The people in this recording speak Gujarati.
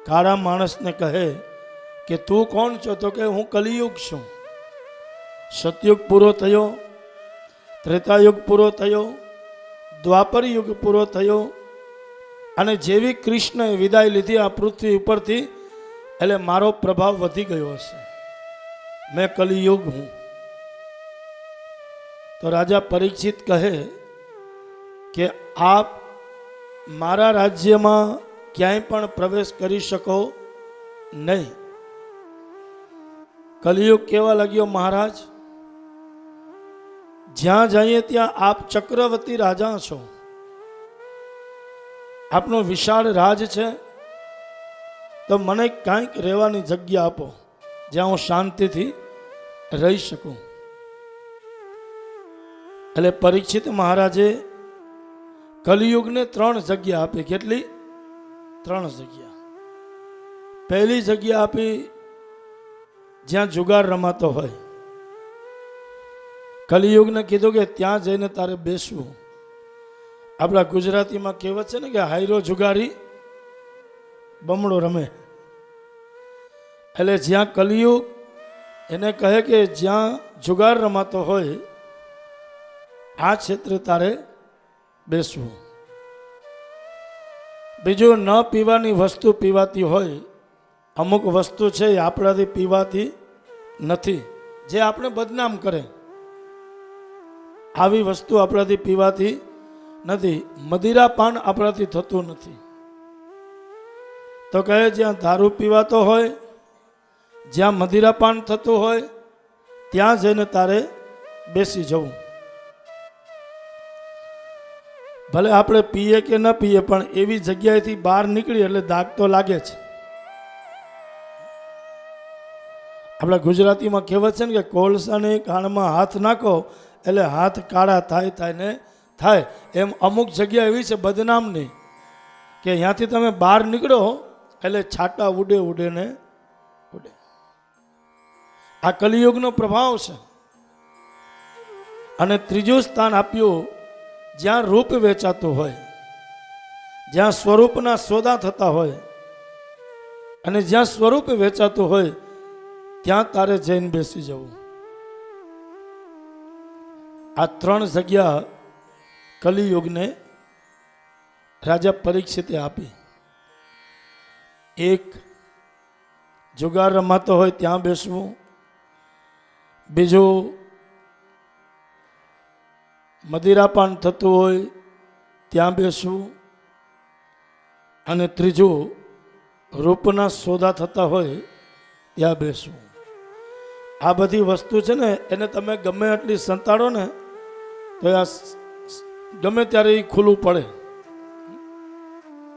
કાળા માણસને કહે કે તું કોણ છો? તો કે હું કલિયુગ છું. સતયુગ પૂરો થયો, ત્રેતાયુગ પૂરો થયો, દ્વાપર યુગ પૂરો થયો, અને જેવી કૃષ્ણએ વિદાય લીધી આ પૃથ્વી ઉપરથી, એટલે મારો પ્રભાવ વધી ગયો હશે. મેં કલિયુગ હું. તો રાજા પરીક્ષિત કહે કે આપ મારા રાજ્યમાં ક્યાંય પણ પ્રવેશ કરી શકો નહીં. કલિયુગ કેવા લાગ્યો મહારાજ? જ્યાં જઈએ ત્યાં આપ ચક્રવર્તી રાજા છો, આપનો વિશાળ રાજ છે, તો મને કાંઈક રહેવાની જગ્યા આપો જ્યાં હું શાંતિથી રહી શકું. એટલે પરીક્ષિત મહારાજે કલિયુગને 3 જગ્યા આપી. કેટલી? 3 જગ્યા. પહેલી જગ્યા આપી જ્યાં જુગાર રમાતો હોય. કલિયુગને કીધું કે ત્યાં જઈને તારે બેસવું. આપણા ગુજરાતીમાં કહેવત છે ને કે હાયરો જુગારી બમણો રમે. એટલે જ્યાં કલિયુગ એને કહે કે જ્યાં જુગાર રમાતો હોય આ ક્ષેત્રે તારે બેસવું. બીજું, ન પીવાની વસ્તુ પીવાતી હોય. અમુક વસ્તુ છે એ આપણાથી પીવાતી નથી, જે આપણે બદનામ કરે. આવી વસ્તુ આપણાથી પીવાતી નથી. મદિરા પાન આપણાથી થતું નથી. તો કહે જ્યાં દારૂ પીવાતો હોય, જ્યાં મદિરા પાન થતું હોય, ત્યાં જઈને તારે બેસી જવું. ભલે આપણે પીએ કે ન પીએ, પણ એવી જગ્યાએથી બહાર નીકળી એટલે દાગ તો લાગે છે. આપણા ગુજરાતીમાં કહેવત છે ને કે કોલસાની કાનમાં હાથ નાખો એટલે હાથ કાળા થાય ને થાય. એમ અમુક જગ્યા એવી છે બદનામની કે અહીંયાથી તમે બહાર નીકળો એટલે છાટા ઉડે ને ઉડે. આ કલિયુગનો પ્રભાવ છે. અને ત્રીજું સ્થાન આપ્યું જ્યાં રૂપ વેચાતું હોય, જ્યાં સ્વરૂપના સોદા થતા હોય, અને જ્યાં સ્વરૂપ વેચાતું હોય ત્યાં તારે જઈને બેસી જવું. આ 3 જગ્યા કલિયુગને રાજા પરીક્ષિતે આપી. એક, જુગાર રમાતો હોય ત્યાં બેસવું. બીજું, મદિરાપાન થતું હોય ત્યાં બેસવું. અને ત્રીજું, રૂપના સોદા થતા હોય ત્યાં બેસવું. આ બધી વસ્તુ છે ને એને તમે ગમે એટલી સંતાડો ને તો આ ગમે ત્યારે એ ખુલ્લું પડે.